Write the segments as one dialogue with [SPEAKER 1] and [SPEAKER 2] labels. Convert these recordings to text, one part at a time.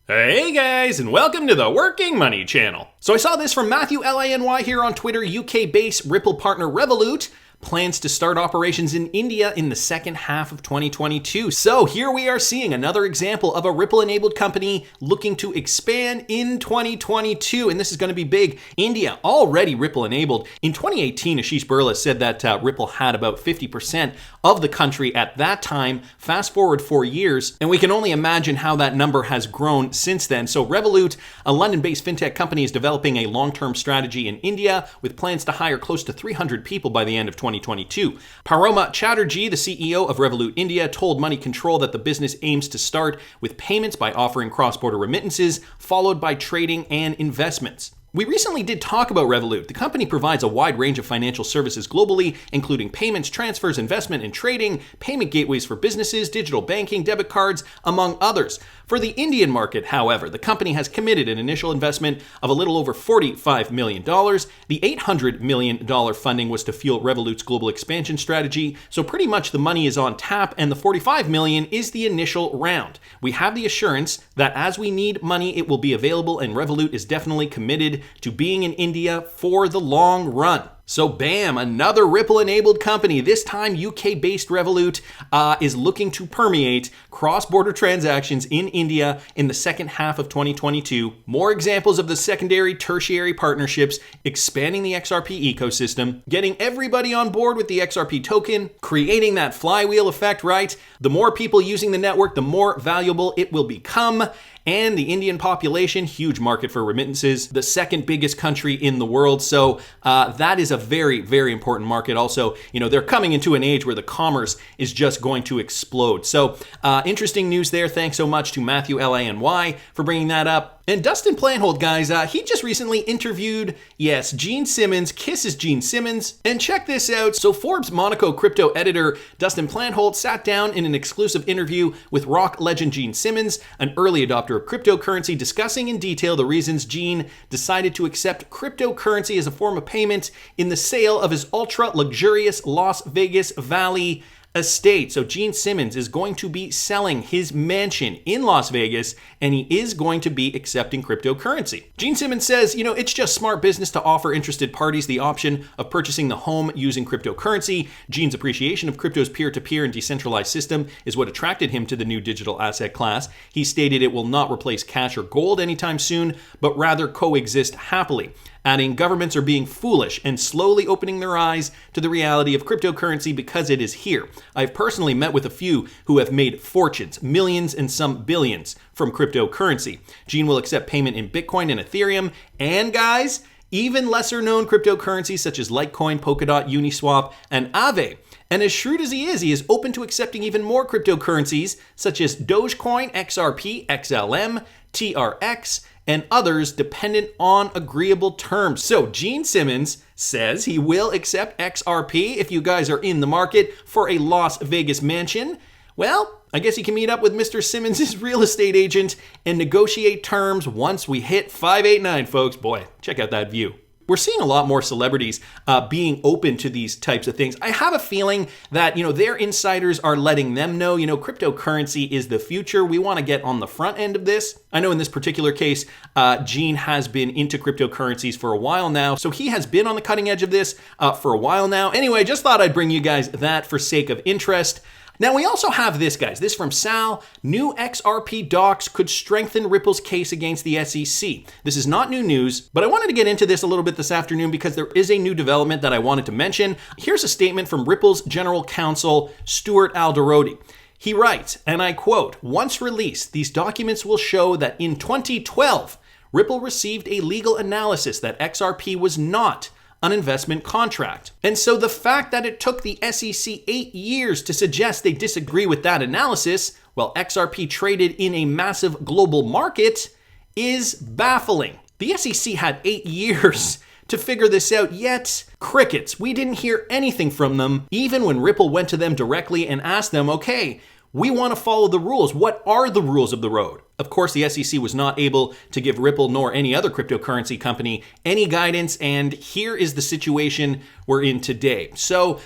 [SPEAKER 1] Hey guys, and welcome to the Working Money channel. So I saw this from Matthew Lany here on Twitter. UK-based Ripple partner Revolut plans to start operations in India in the second half of 2022. So here we are seeing another example of a Ripple-enabled company looking to expand in 2022, and this is going to be big. India, already Ripple-enabled. In 2018, Ashish Burla said that Ripple had about 50% of the country at that time. Fast forward 4 years, and we can only imagine how that number has grown since then. So Revolut, a London-based fintech company, is developing a long-term strategy in India with plans to hire close to 300 people by the end of 2022. Paroma Chatterjee, the CEO of Revolut India, told Money Control that the business aims to start with payments by offering cross-border remittances, followed by trading and investments. We recently did talk about Revolut. The company provides a wide range of financial services globally, including payments, transfers, investment and trading, payment gateways for businesses, digital banking, debit cards, among others. For the Indian market, however, the company has committed an initial investment of a little over $45 million. The $800 million funding was to fuel Revolut's global expansion strategy, so pretty much the money is on tap, and the $45 million is the initial round. We have the assurance that as we need money, it will be available, and Revolut is definitely committed to being in India for the long run. So bam, another Ripple-enabled company, this time UK-based Revolut, is looking to permeate cross-border transactions in India in the second half of 2022. More examples of the secondary, tertiary partnerships, expanding the XRP ecosystem, getting everybody on board with the XRP token, creating that flywheel effect, right? The more people using the network, the more valuable it will become. And the Indian population, huge market for remittances, the second biggest country in the world. So that is a very, very important market. Also, they're coming into an age where the commerce is just going to explode. So interesting news there. Thanks so much to Matthew Lany for bringing that up. And Dustin Plantholt, guys, he just recently interviewed, Gene Simmons, kisses Gene Simmons. And check this out. So Forbes Monaco crypto editor Dustin Plantholt sat down in an exclusive interview with rock legend Gene Simmons, an early adopter of cryptocurrency, discussing in detail the reasons Gene decided to accept cryptocurrency as a form of payment in the sale of his ultra-luxurious Las Vegas Valley estate. So Gene Simmons is going to be selling his mansion in Las Vegas, and he is going to be accepting cryptocurrency. Gene Simmons says, it's just smart business to offer interested parties the option of purchasing the home using cryptocurrency. Gene's appreciation of crypto's peer-to-peer and decentralized system is what attracted him to the new digital asset class. He stated it will not replace cash or gold anytime soon, but rather coexist happily, adding, governments are being foolish and slowly opening their eyes to the reality of cryptocurrency because it is here. I've personally met with a few who have made fortunes, millions and some billions from cryptocurrency. Gene will accept payment in Bitcoin and Ethereum, and guys, even lesser known cryptocurrencies such as Litecoin, Polkadot, Uniswap, and Aave. And as shrewd as he is open to accepting even more cryptocurrencies such as Dogecoin, XRP, XLM, TRX, and others dependent on agreeable terms. So Gene Simmons says he will accept XRP if you guys are in the market for a Las Vegas mansion. Well, I guess you can meet up with Mr. Simmons' real estate agent and negotiate terms once we hit 589, folks. Boy, check out that view. We're seeing a lot more celebrities being open to these types of things. I have a feeling that, their insiders are letting them know, cryptocurrency is the future. We want to get on the front end of this. I know in this particular case, Gene has been into cryptocurrencies for a while now. So he has been on the cutting edge of this for a while now. Anyway, just thought I'd bring you guys that for sake of interest. Now, we also have this, guys. This from Sal. New XRP docs could strengthen Ripple's case against the SEC. This is not new news, but I wanted to get into this a little bit this afternoon because there is a new development that I wanted to mention. Here's a statement from Ripple's general counsel, Stuart Alderodi. He writes, and I quote, "Once released, these documents will show that in 2012, Ripple received a legal analysis that XRP was not an investment contract. And so the fact that it took the SEC 8 years to suggest they disagree with that analysis, while XRP traded in a massive global market, is baffling. The SEC had 8 years to figure this out, yet crickets. We didn't hear anything from them, even when Ripple went to them directly and asked them, okay, we want to follow the rules. What are the rules of the road? Of course, the SEC was not able to give Ripple nor any other cryptocurrency company any guidance, and here is the situation we're in today. So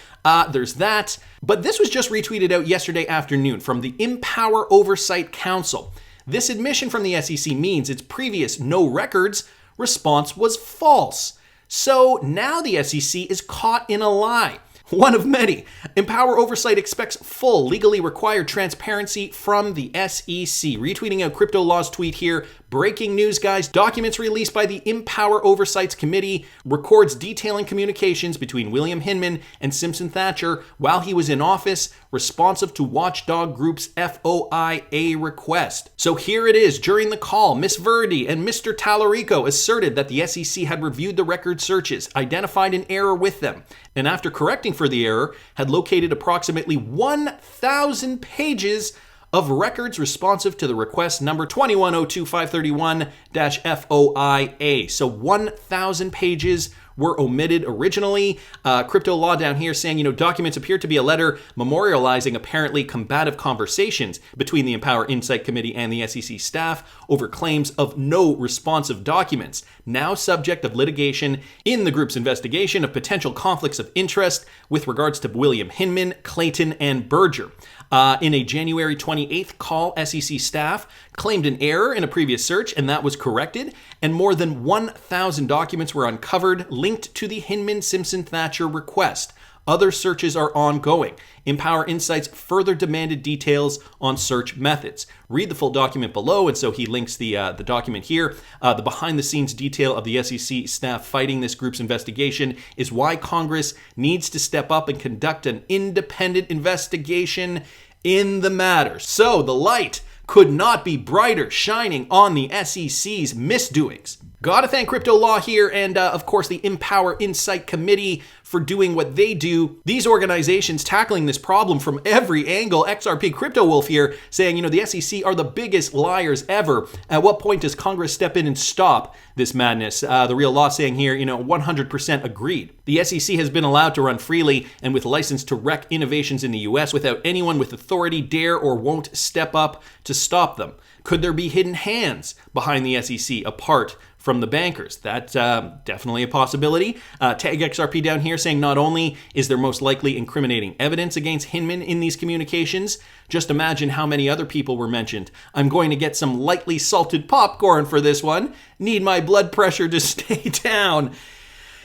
[SPEAKER 1] there's that. But this was just retweeted out yesterday afternoon from the Empower Oversight Council. This admission from the SEC means its previous no records response was false. So now the SEC is caught in a lie. One of many. Empower Oversight expects full, legally required transparency from the SEC. Retweeting a Crypto Law's tweet here. Breaking news, guys. Documents released by the Empower Oversight's committee records detailing communications between William Hinman and Simpson Thacher while he was in office, responsive to Watchdog Group's FOIA request. So here it is. During the call, Ms. Verdi and Mr. Tallarico asserted that the SEC had reviewed the record searches, identified an error with them, and after correcting for the error, had located approximately 1,000 pages of records responsive to the request number 2102531-FOIA. So 1,000 pages were omitted originally. Crypto Law down here saying, documents appear to be a letter memorializing apparently combative conversations between the Empower Insight Committee and the SEC staff over claims of no responsive documents, now subject of litigation in the group's investigation of potential conflicts of interest with regards to William Hinman, Clayton, and Berger. In a January 28th call, SEC staff claimed an error in a previous search, and that was corrected, and more than 1,000 documents were uncovered linked to the Hinman-Simpson-Thacher request. Other searches are ongoing. Empower Insights further demanded details on search methods. Read the full document below, and so he links the document here. The behind-the-scenes detail of the SEC staff fighting this group's investigation is why Congress needs to step up and conduct an independent investigation in the matter. So the light could not be brighter shining on the SEC's misdoings. Gotta thank Crypto Law here and, of course, the Empower Insight Committee for doing what they do. These organizations tackling this problem from every angle. XRP Crypto Wolf here saying, the SEC are the biggest liars ever. At what point does Congress step in and stop this madness? The Real Law saying here, 100% agreed. The SEC has been allowed to run freely and with license to wreck innovations in the US without anyone with authority dare or won't step up to stop them. Could there be hidden hands behind the SEC apart from the bankers? That's definitely a possibility. Tag XRP down here saying not only is there most likely incriminating evidence against Hinman in these communications, just imagine how many other people were mentioned. I'm going to get some lightly salted popcorn for this one. Need my blood pressure to stay down.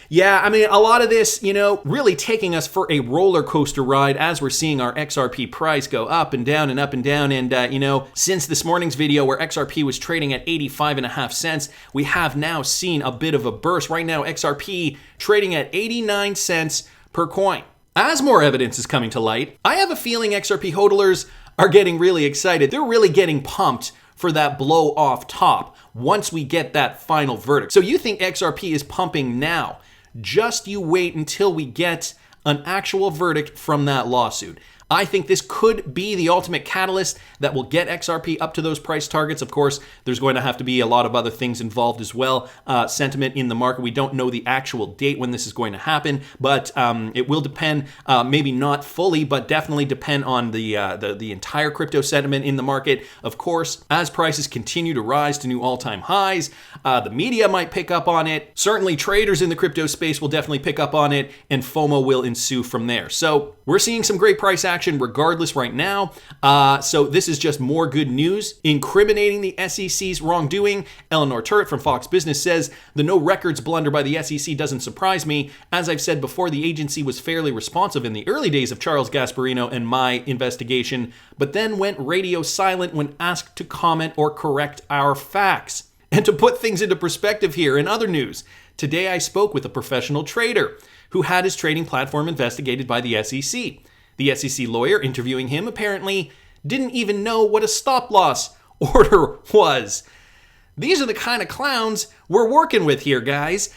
[SPEAKER 1] Yeah, a lot of this, really taking us for a roller coaster ride as we're seeing our XRP price go up and down and up and down. And, since this morning's video where XRP was trading at 85.5 cents, we have now seen a bit of a burst. Right now, XRP trading at 89 cents per coin. As more evidence is coming to light, I have a feeling XRP hodlers are getting really excited. They're really getting pumped for that blow off top once we get that final verdict. So you think XRP is pumping now? Just you wait until we get an actual verdict from that lawsuit. I think this could be the ultimate catalyst that will get XRP up to those price targets. Of course, there's going to have to be a lot of other things involved as well. Sentiment in the market. We don't know the actual date when this is going to happen, but it will depend, maybe not fully, but definitely depend on the entire crypto sentiment in the market. Of course, as prices continue to rise to new all-time highs, the media might pick up on it. Certainly, traders in the crypto space will definitely pick up on it, and FOMO will ensue from there. So we're seeing some great price action regardless right now. So this is just more good news incriminating the SEC's wrongdoing. Eleanor Turret from Fox Business says, the no records blunder by the SEC doesn't surprise me. As I've said before, the agency was fairly responsive in the early days of Charles Gasparino and my investigation, but then went radio silent when asked to comment or correct our facts. And to put things into perspective here, in other news, today I spoke with a professional trader who had his trading platform investigated by the SEC. The SEC lawyer interviewing him apparently didn't even know what a stop-loss order was. These are the kind of clowns we're working with here, guys.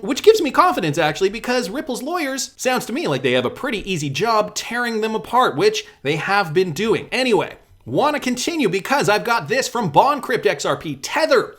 [SPEAKER 1] Which gives me confidence, actually, because Ripple's lawyers sounds to me like they have a pretty easy job tearing them apart, which they have been doing. Anyway, want to continue because I've got this from BondCrypt XRP. Tether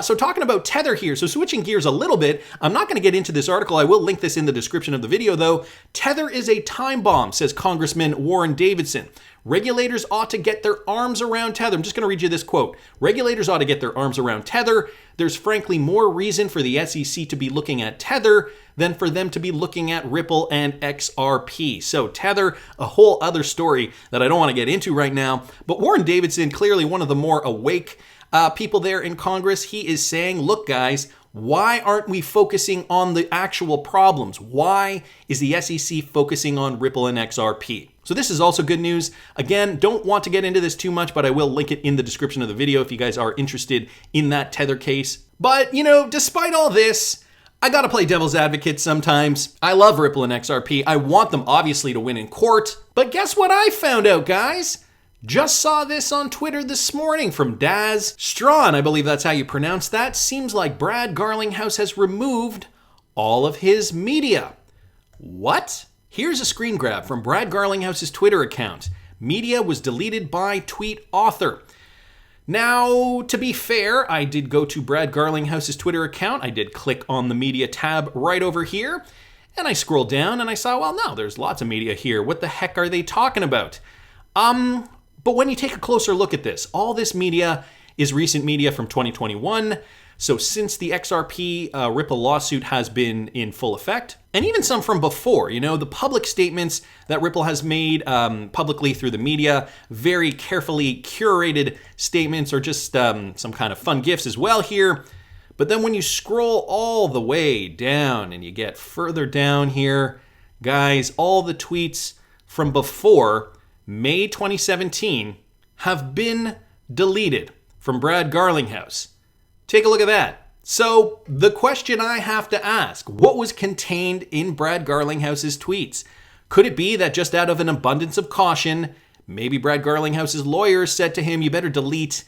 [SPEAKER 1] So talking about Tether here, so switching gears a little bit, I'm not going to get into this article. I will link this in the description of the video though. Tether is a time bomb, says Congressman Warren Davidson. Regulators ought to get their arms around Tether. I'm just going to read you this quote. Regulators ought to get their arms around Tether. There's frankly more reason for the SEC to be looking at Tether than for them to be looking at Ripple and XRP. So Tether, a whole other story that I don't want to get into right now. But Warren Davidson, clearly one of the more awake people there in Congress, he is saying, look guys, why aren't we focusing on the actual problems? Why is the SEC focusing on Ripple and XRP? So this is also good news. Again, don't want to get into this too much, but I will link it in the description of the video if you guys are interested in that Tether case. But, you know, despite all this, I gotta play devil's advocate sometimes. I love Ripple and XRP. I want them obviously to win in court. But guess what I found out, guys? Just saw this on Twitter this morning from Daz Strawn, I believe that's how you pronounce that. Seems like Brad Garlinghouse has removed all of his media. What? Here's a screen grab from Brad Garlinghouse's Twitter account. Media was deleted by tweet author. Now, to be fair, I did go to Brad Garlinghouse's Twitter account. I did click on the media tab right over here, and I scrolled down and I saw, well, no, there's lots of media here. What the heck are they talking about? But when you take a closer look at this, all this media is recent media from 2021. So since the XRP Ripple lawsuit has been in full effect, and even some from before, you know, the public statements that Ripple has made publicly through the media, very carefully curated statements or just some kind of fun gifs as well here. But then when you scroll all the way down and you get further down here, guys, all the tweets from before May 2017 have been deleted from Brad Garlinghouse. Take a look at that. So the question I have to ask, what was contained in Brad Garlinghouse's tweets? Could it be that just out of an abundance of caution, maybe Brad Garlinghouse's lawyers said to him, you better delete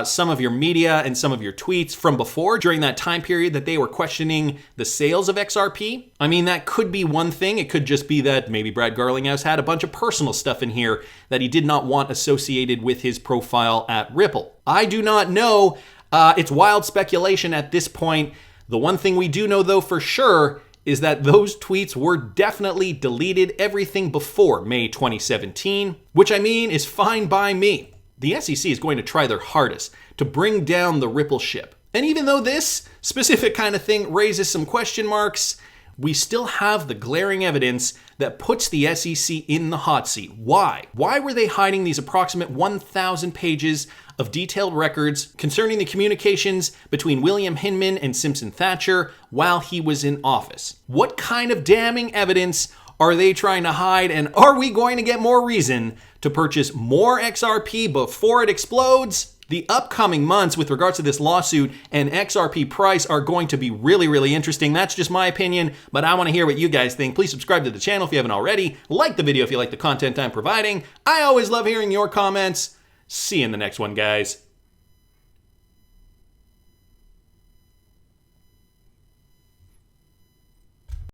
[SPEAKER 1] some of your media and some of your tweets from before during that time period that they were questioning the sales of XRP? I mean, that could be one thing. It could just be that maybe Brad Garlinghouse had a bunch of personal stuff in here that he did not want associated with his profile at Ripple. I do not know. It's wild speculation at this point. The one thing we do know, though, for sure is that those tweets were definitely deleted, everything before May 2017, which I mean is fine by me. The SEC is going to try their hardest to bring down the Ripple ship. And even though this specific kind of thing raises some question marks, we still have the glaring evidence that puts the SEC in the hot seat. Why? Why were they hiding these approximate 1,000 pages of detailed records concerning the communications between William Hinman and Simpson Thacher while he was in office? What kind of damning evidence are they trying to hide, and are we going to get more reason to purchase more XRP before it explodes? The upcoming months with regards to this lawsuit and XRP price are going to be really, really interesting. That's just my opinion, but I want to hear what you guys think. Please subscribe to the channel if you haven't already. Like the video if you like the content I'm providing. I always love hearing your comments. See you in the next one, guys.